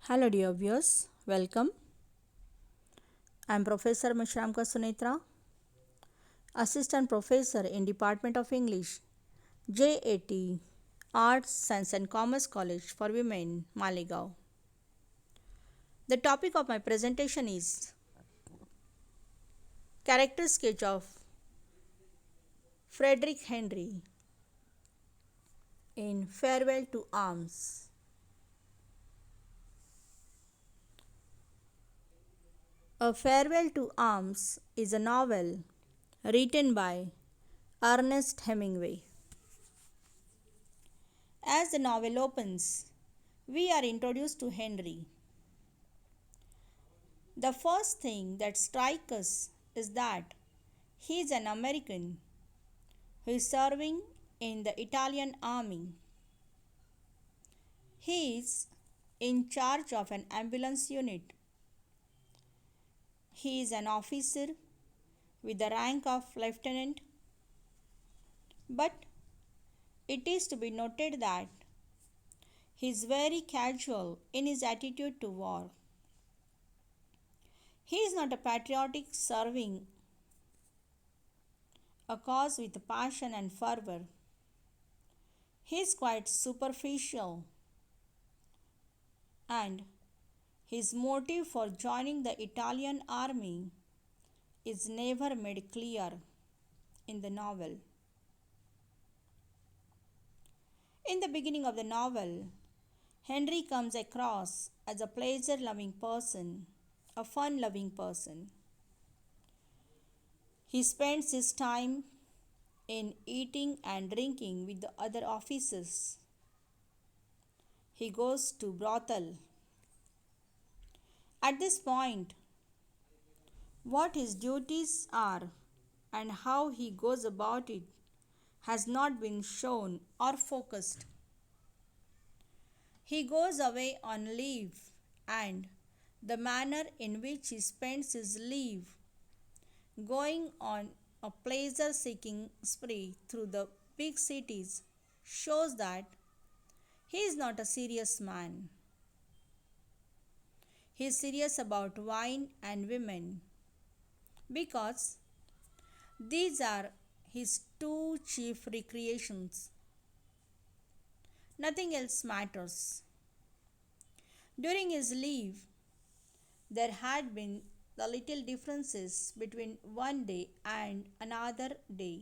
Hello dear viewers, welcome. I am Professor Meshramkar, Assistant Professor in Department of English, J.A.T, Arts, Science and Commerce College for Women, Malegaon. The topic of my presentation is Character Sketch of Fredrick Henry in Farewell to Arms. A Farewell to Arms is a novel written by Ernest Hemingway. As the novel opens, we are introduced to Henry. The first thing that strikes us is that he is an American who is serving in the Italian army. He is in charge of an ambulance unit. He is an officer with the rank of lieutenant. But it is to be noted that he is very casual in his attitude to war. He is not a patriotic serving a cause with passion and fervor. He is quite superficial, and his motive for joining the Italian army is never made clear in the novel. In the beginning of the novel, Henry comes across as a pleasure loving person, a fun loving person. He spends his time in eating and drinking with the other officers. He goes to brothel. At this point, what his duties are and how he goes about it has not been shown or focused. He goes away on leave, and the manner in which he spends his leave, going on a pleasure seeking spree through the big cities, shows that he is not a serious man. He is serious about wine and women because these are his two chief recreations. Nothing else matters. During his leave, there had been the little differences between one day and another day,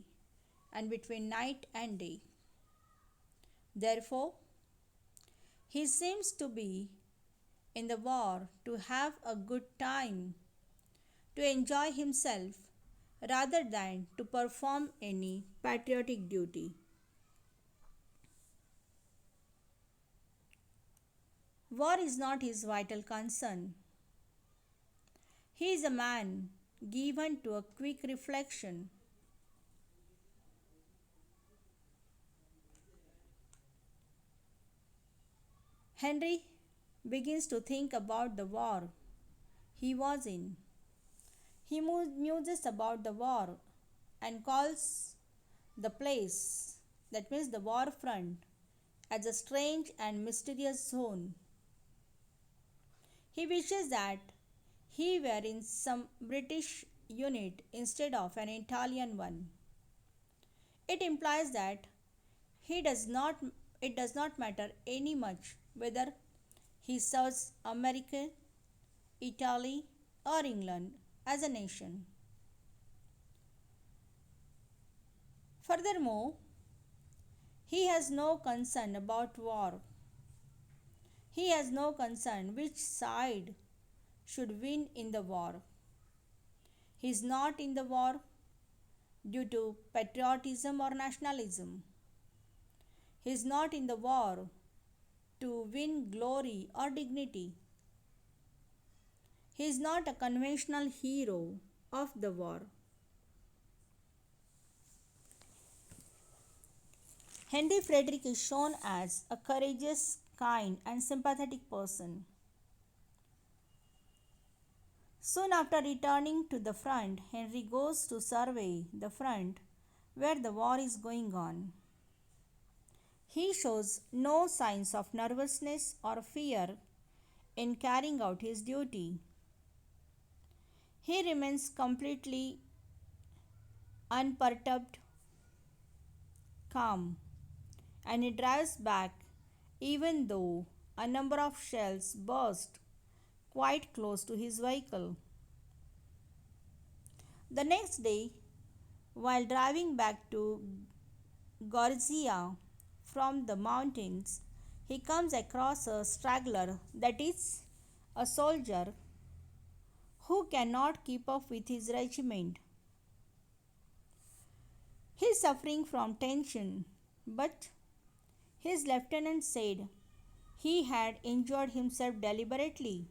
and between night and day. Therefore, he seems to be in the war to have a good time, to enjoy himself rather than to perform any patriotic duty. War is not his vital concern. He is a man given to a quick reflection. Henry begins to think about the war he was in. He muses about the war and calls the place, that means the war front, as a strange and mysterious zone. He wishes that he were in some British unit instead of an Italian one. It implies that he does not it does not matter any much whether he serves America, Italy, or England as a nation. Furthermore, he has no concern about war. He has no concern which side should win in the war. He is not in the war due to patriotism or nationalism. He is not in the war to win glory or dignity. He is not a conventional hero of the war. Henry Fredrick is shown as a courageous, kind, and sympathetic person. Soon after returning to the front, Henry goes to survey the front where the war is going on. He shows no signs of nervousness or fear in carrying out his duty. He remains completely unperturbed, calm, and he drives back even though a number of shells burst quite close to his vehicle. The next day, while driving back to Gorizia from the mountains, he comes across a straggler, that is, a soldier who cannot keep up with his regiment. He is suffering from tension, but his lieutenant said he had injured himself deliberately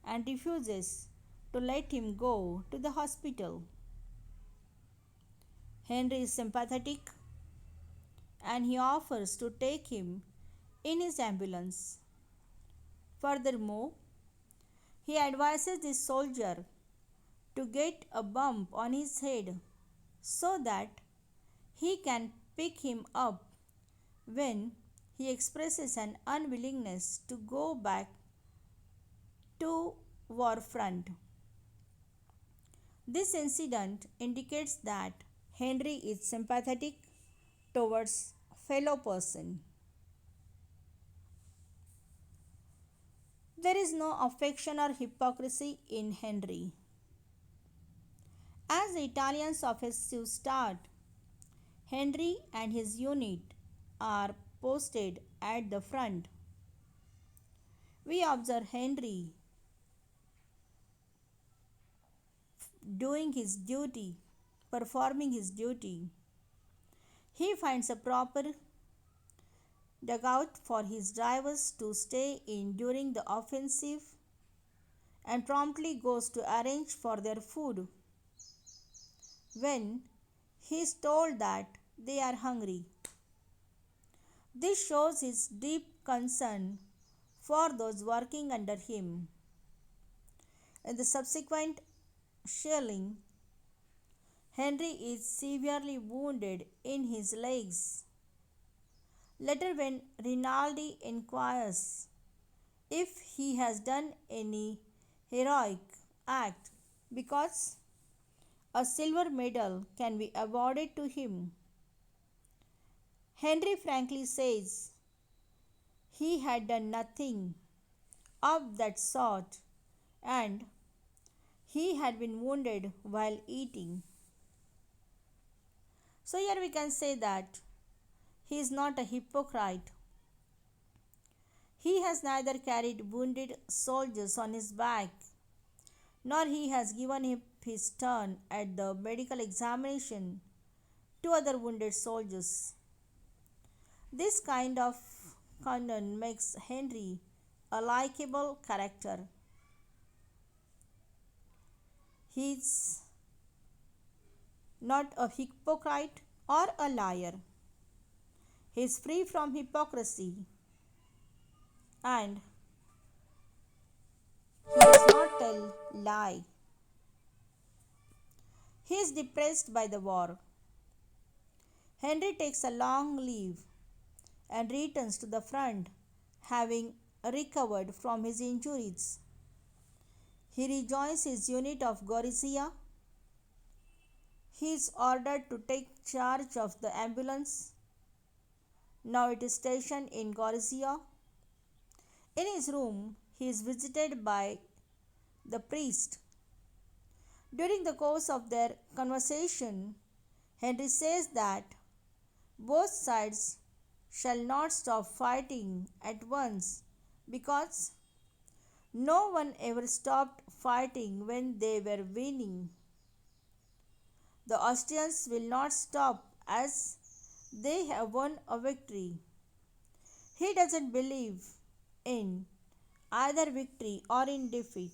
and refuses to let him go to the hospital. Henry is sympathetic and he offers to take him in his ambulance. Furthermore, he advises the soldier to get a bump on his head so that he can pick him up when he expresses an unwillingness to go back to war front. This incident indicates that Henry is sympathetic towards fellow person. There is no affection or hypocrisy in Henry. As the Italians offensive start, Henry and his unit are posted at the front. We observe Henry doing his duty, performing his duty. He finds a proper dugout for his drivers to stay in during the offensive and promptly goes to arrange for their food when he is told that they are hungry. This shows his deep concern for those working under him. In the subsequent shelling, Henry is severely wounded in his legs. Later, when Rinaldi inquires if he has done any heroic act because a silver medal can be awarded to him, Henry frankly says he had done nothing of that sort and he had been wounded while eating. So, here we can say that he is not a hypocrite. He has neither carried wounded soldiers on his back, nor he has given up his turn at the medical examination to other wounded soldiers. This kind of conduct makes Henry a likable character. He is not a hypocrite or a liar. He is free from hypocrisy and he does not tell lie. He is depressed by the war. Henry takes a long leave and returns to the front having recovered from his injuries. He rejoins his unit of Gorizia. He is ordered to take charge of the ambulance. Now it is stationed in Gorizia. In his room, he is visited by the priest. During the course of their conversation, Henry says that both sides shall not stop fighting at once because no one ever stopped fighting when they were winning. The Austrians will not stop as they have won a victory. He doesn't believe in either victory or in defeat.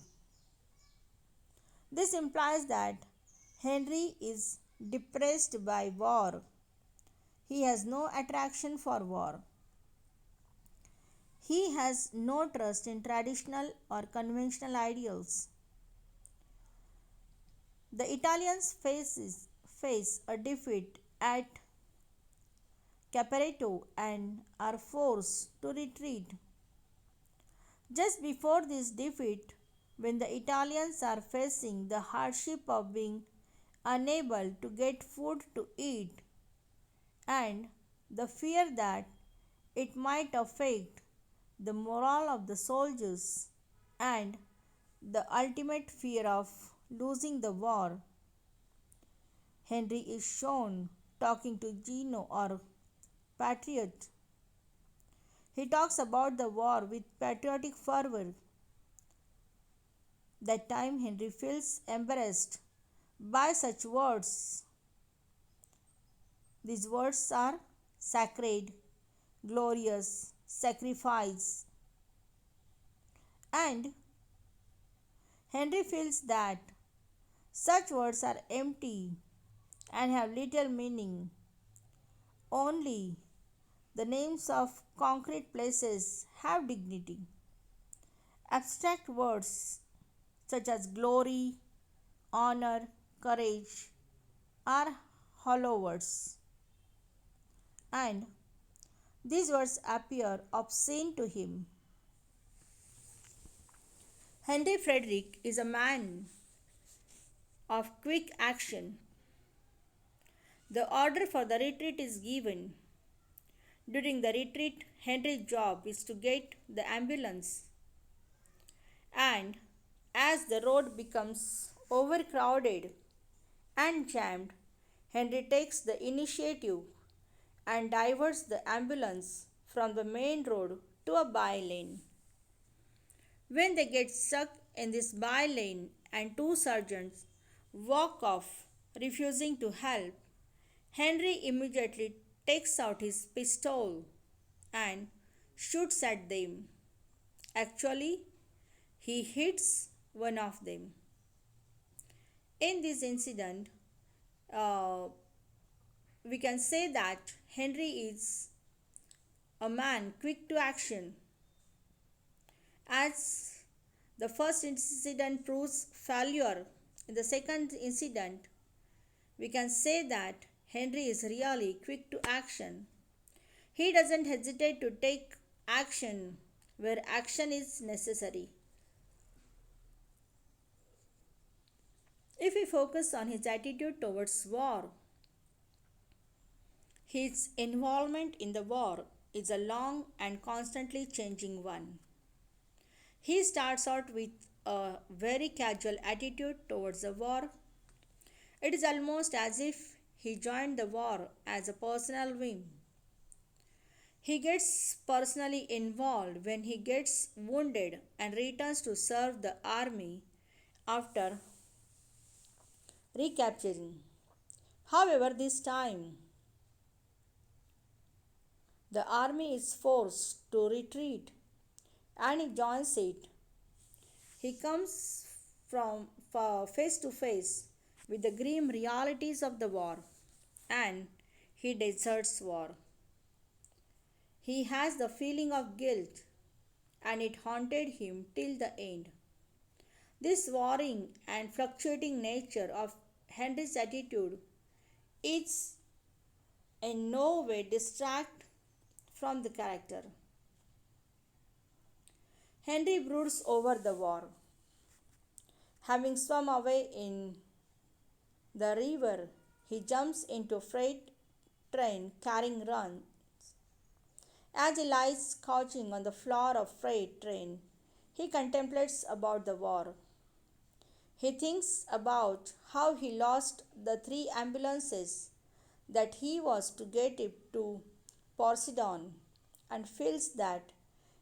This implies that Henry is depressed by war. He has no attraction for war. He has no trust in traditional or conventional ideals. The Italians face a defeat at Caporetto and are forced to retreat. Just before this defeat, when the Italians are facing the hardship of being unable to get food to eat and the fear that it might affect the morale of the soldiers and the ultimate fear of losing the war, Henry is shown talking to Gino or Patriot. He talks about the war with patriotic fervor. That time Henry feels embarrassed by such words. These words are sacred, glorious, sacrifice, and Henry feels that such words are empty and have little meaning. Only the names of concrete places have dignity. Abstract words such as glory, honor, courage are hollow words, and these words appear obscene to him. Henry Fredrick is a man of quick action. The order for the retreat is given. During the retreat, Henry's job is to get the ambulance, and as the road becomes overcrowded and jammed, Henry takes the initiative and diverts the ambulance from the main road to a by-lane. When they get stuck in this by-lane and two sergeants walk off, refusing to help, Henry immediately takes out his pistol and shoots at them. Actually, he hits one of them. In this incident, uh, we can say that Henry is a man quick to action. As the first incident proves failure, in the second incident, we can say that Henry is really quick to action. He doesn't hesitate to take action where action is necessary. If we focus on his attitude towards war, his involvement in the war is a long and constantly changing one. He starts out with a very casual attitude towards the war. It is almost as if he joined the war as a personal whim. He gets personally involved when he gets wounded and returns to serve the army after recapturing. However, this time the army is forced to retreat and he joins it. He comes from face to face with the grim realities of the war and he deserts war. He has the feeling of guilt and it haunted him till the end. This warring and fluctuating nature of Henry's attitude is in no way distract from the character. Henry broods over the war. Having swum away in the river, he jumps into a freight train carrying runs. As he lies crouching on the floor of freight train, he contemplates about the war. He thinks about how he lost the three ambulances that he was to get it to Poseidon and feels that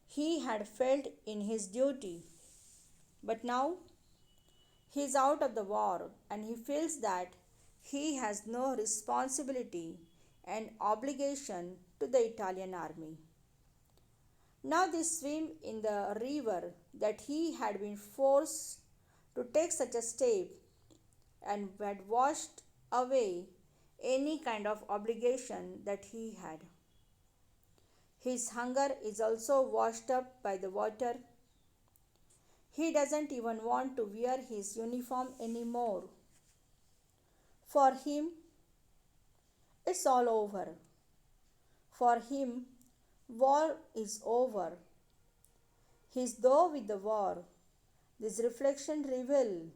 he had failed in his duty. But now he is out of the war and he feels that he has no responsibility and obligation to the Italian army. Now they swim in the river that he had been forced to take such a step and had washed away any kind of obligation that he had. His hunger is also washed up by the water. He doesn't even want to wear his uniform anymore. For him, it's all over. For him, war is over. His though with the war. This reflection reveals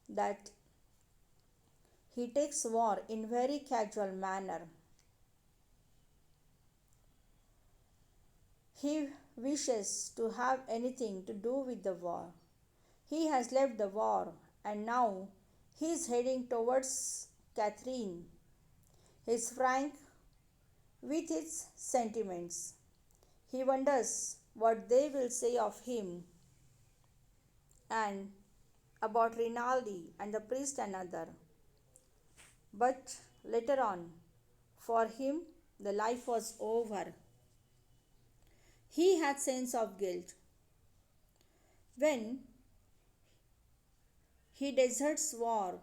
that he takes war in very casual manner. He wishes to have anything to do with the war. He has left the war and now he is heading towards Catherine. He is frank with his sentiments. He wonders what they will say of him and about Rinaldi and the priest another. But later on, for him, the life was over. He had sense of guilt. When he deserts war,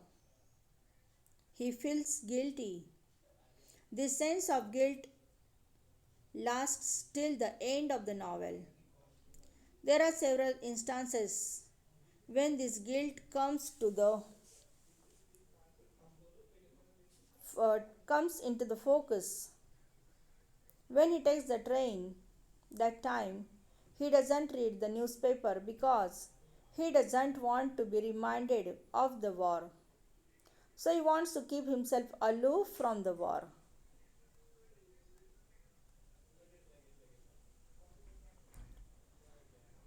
he feels guilty. This sense of guilt lasts till the end of the novel. There are several instances when this guilt comes into the focus. When he takes the train, that time he doesn't read the newspaper because he doesn't want to be reminded of the war. So he wants to keep himself aloof from the war.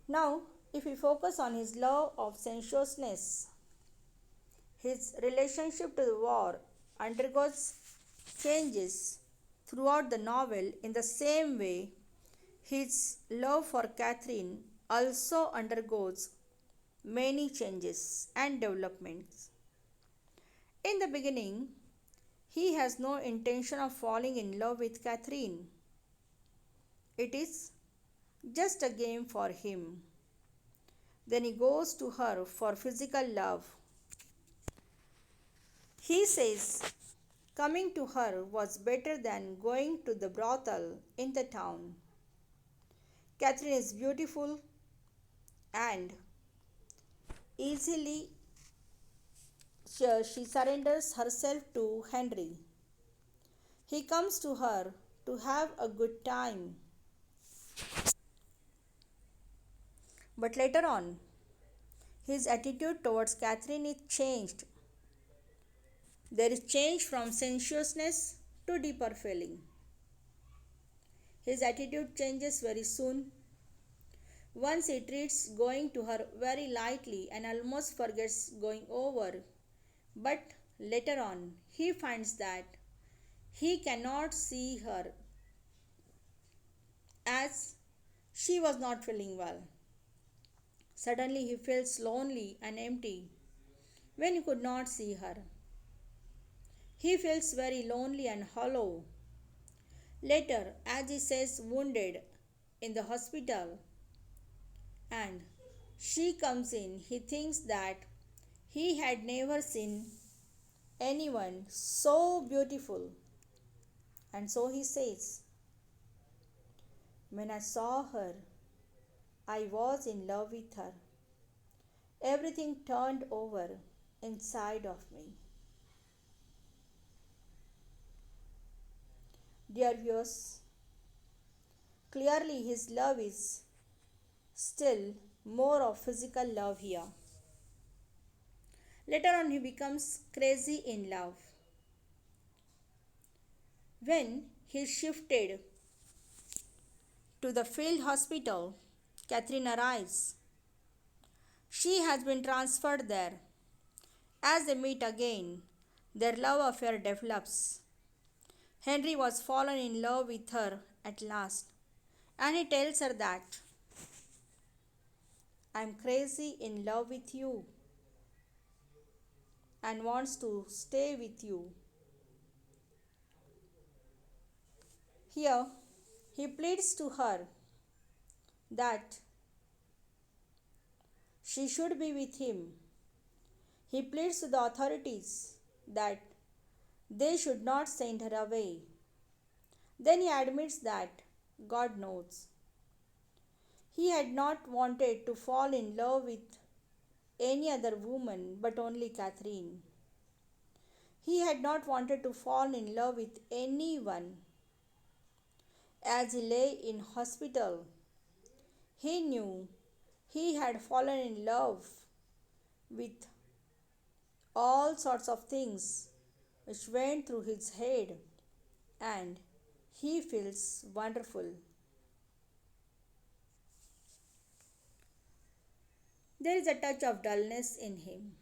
Now, if we focus on his love of sensuousness, his relationship to the war undergoes changes throughout the novel in the same way his love for Catherine also undergoes many changes and developments. In the beginning, he has no intention of falling in love with Catherine. It is just a game for him. Then he goes to her for physical love. He says coming to her was better than going to the brothel in the town. Catherine is beautiful and easily she surrenders herself to Henry. He comes to her to have a good time. But later on, his attitude towards Catherine is changed. There is change from sensuousness to deeper feeling. His attitude changes very soon. Once he treats going to her very lightly and almost forgets going over. But later on, he finds that he cannot see her as she was not feeling well. Suddenly, he feels lonely and empty when he could not see her. He feels very lonely and hollow. Later, as he says wounded in the hospital and she comes in, he thinks that he had never seen anyone so beautiful. And so he says, when I saw her, I was in love with her. Everything turned over inside of me. Dear viewers, clearly his love is still more of physical love here. Later on, he becomes crazy in love. When he shifted to the field hospital, Catherine arrives. She has been transferred there. As they meet again, their love affair develops. Henry was fallen in love with her at last, and he tells her that I'm crazy in love with you and wants to stay with you. Here, he pleads to her that she should be with him. He pleads to the authorities that they should not send her away. Then he admits that God knows. He had not wanted to fall in love with any other woman but only Catherine. He had not wanted to fall in love with anyone. As he lay in hospital, he knew He had fallen in love with all sorts of things which went through his head, and he feels wonderful. There is a touch of dullness in him.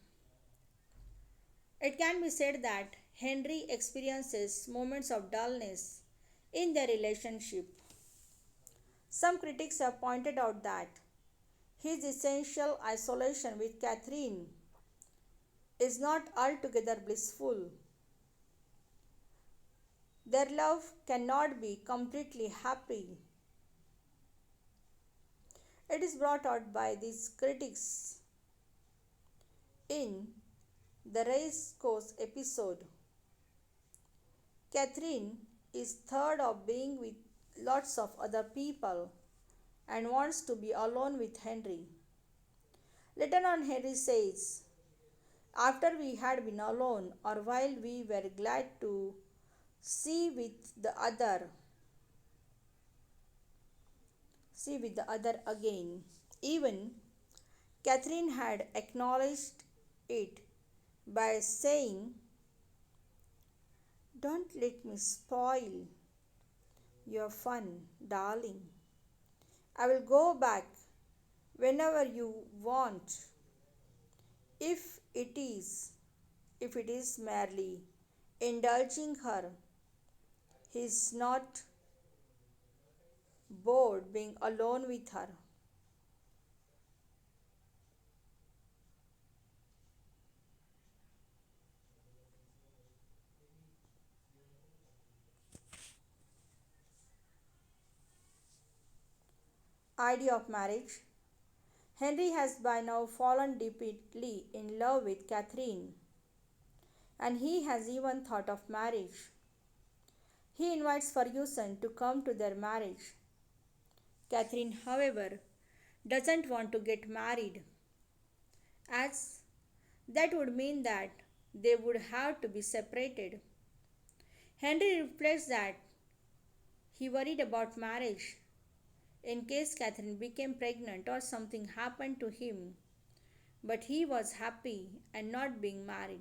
It can be said that Henry experiences moments of dullness in their relationship. Some critics have pointed out that his essential isolation with Catherine is not altogether blissful. Their love cannot be completely happy. It is brought out by these critics in the race course episode. Catherine is tired of being with lots of other people and wants to be alone with Henry. Later on, Henry says, after we had been alone or while we were glad to see with the other, see with the other again. Even Catherine had acknowledged it by saying, don't let me spoil your fun, darling. I will go back whenever you want. If it is, if it is merely indulging her, he is not bored being alone with her. Idea of marriage. Henry has by now fallen deeply in love with Catherine, and he has even thought of marriage. He invites Ferguson to come to their marriage. Catherine, however, doesn't want to get married, as that would mean that they would have to be separated. Henry reflects that he worried about marriage in case Catherine became pregnant or something happened to him, but he was happy and not being married.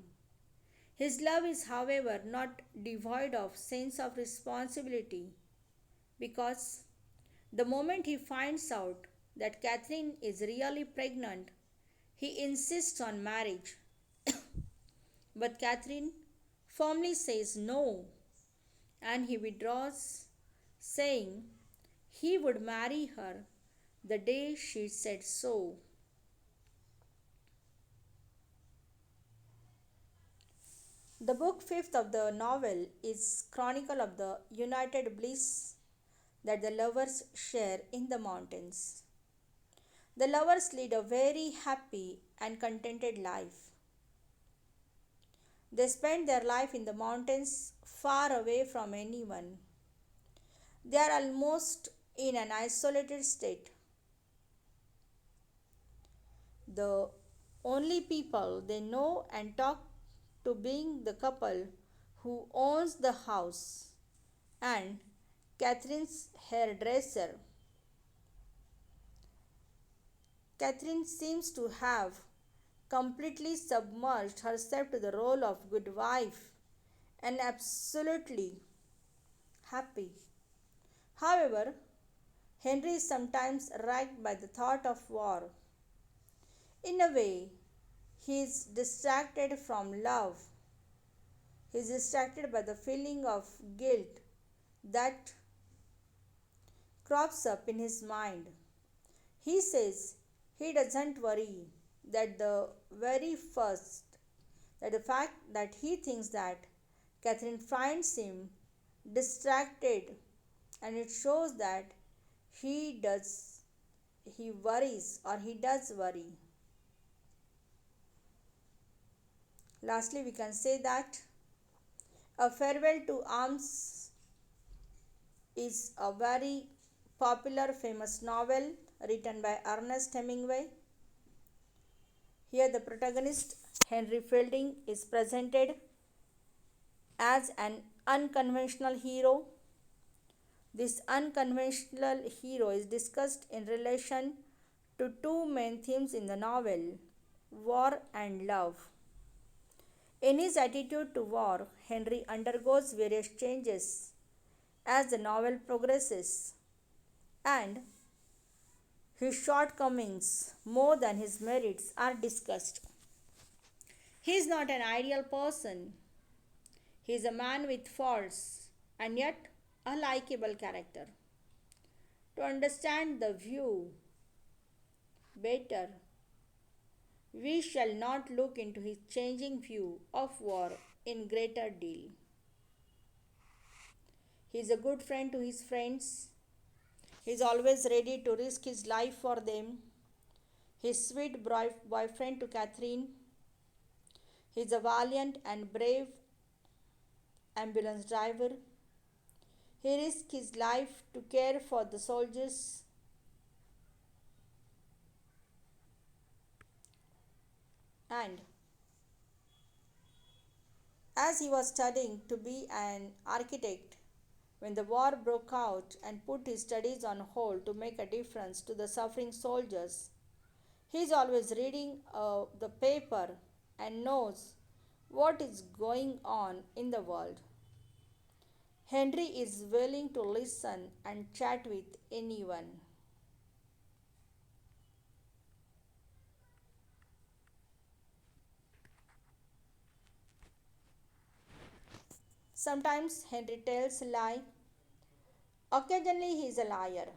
His love is, however, not devoid of sense of responsibility because the moment he finds out that Catherine is really pregnant, he insists on marriage. But Catherine firmly says no, and he withdraws, saying he would marry her the day she said so. The book fifth of the novel is chronicle of the united bliss that the lovers share in the mountains. The lovers lead a very happy and contented life. They spend their life in the mountains far away from anyone. They are almost in an isolated state. The only people they know and talk to being the couple who owns the house and Catherine's hairdresser. Catherine seems to have completely submerged herself to the role of good wife and absolutely happy. However, Henry is sometimes racked by the thought of war. In a way, he is distracted from love. He is distracted by the feeling of guilt that crops up in his mind. He says he doesn't worry that the very first, that the fact that he thinks that Catherine finds him distracted, and it shows that he does, he worries or he does worry. Lastly, we can say that A Farewell to Arms is a very popular, famous novel written by Ernest Hemingway. Here, the protagonist, Henry Fielding, is presented as an unconventional hero. This unconventional hero is discussed in relation to two main themes in the novel, war and love. In his attitude to war, Henry undergoes various changes as the novel progresses, and his shortcomings more than his merits are discussed. He is not an ideal person. He is a man with faults and yet a likable character. To understand the view better, we shall not look into his changing view of war in greater deal. He is a good friend to his friends. He is always ready to risk his life for them. His sweet boyfriend to Catherine. He is a valiant and brave ambulance driver. He risks his life to care for the soldiers. And as he was studying to be an architect, when the war broke out and put his studies on hold to make a difference to the suffering soldiers, he is always reading the paper and knows what is going on in the world. Henry is willing to listen and chat with anyone. Sometimes Henry tells a lie. Occasionally he is a liar.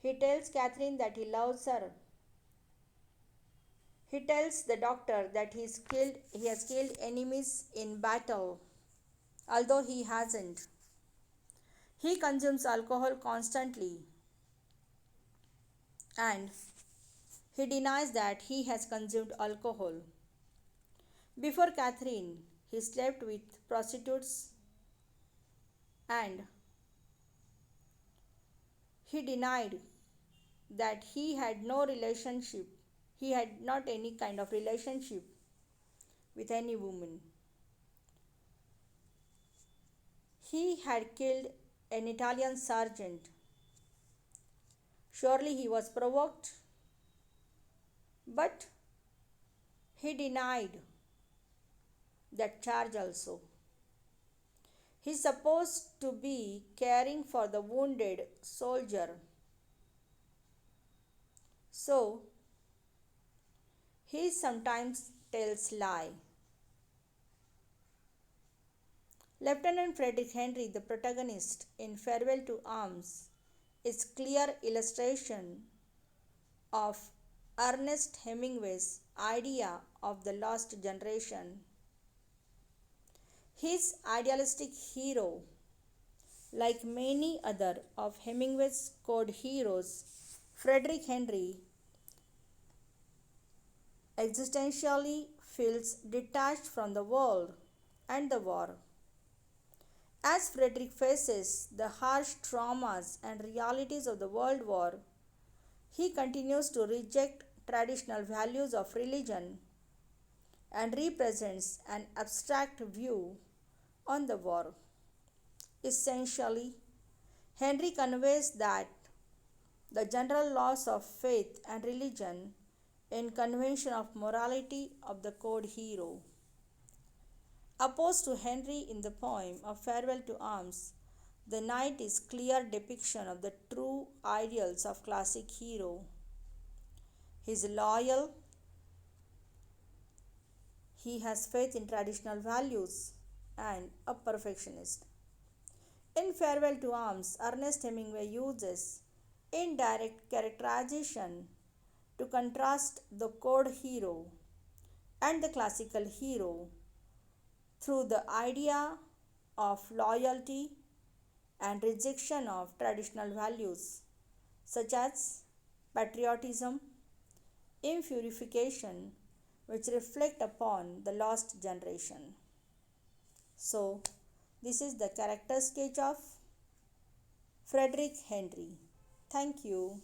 He tells Catherine that he loves her. He tells the doctor that he has killed enemies in battle, although he hasn't. He consumes alcohol constantly and he denies that he has consumed alcohol. Before Catherine, he slept with prostitutes and he denied that he had not any kind of relationship with any woman. He had killed an Italian sergeant. Surely he was provoked, but he denied that charge also. He is supposed to be caring for the wounded soldier. So, he sometimes tells lie. Lieutenant Fredrick Henry, the protagonist in Farewell to Arms, is clear illustration of Ernest Hemingway's idea of the lost generation. His idealistic hero, like many other of Hemingway's code heroes, Fredrick Henry existentially feels detached from the world and the war. As Fredrick faces the harsh traumas and realities of the World War, he continues to reject traditional values of religion and represents an abstract view on the war. Essentially, Henry conveys that the general laws of faith and religion in convention of morality of the code hero. Opposed to Henry in the poem of Farewell to Arms, the knight is clear depiction of the true ideals of classic hero. He is loyal, he has faith in traditional values, and a perfectionist. In Farewell to Arms, Ernest Hemingway uses indirect characterization to contrast the code hero and the classical hero through the idea of loyalty and rejection of traditional values such as patriotism, impurification, which reflect upon the lost generation. So, this is the character sketch of Fredrick Henry. Thank you.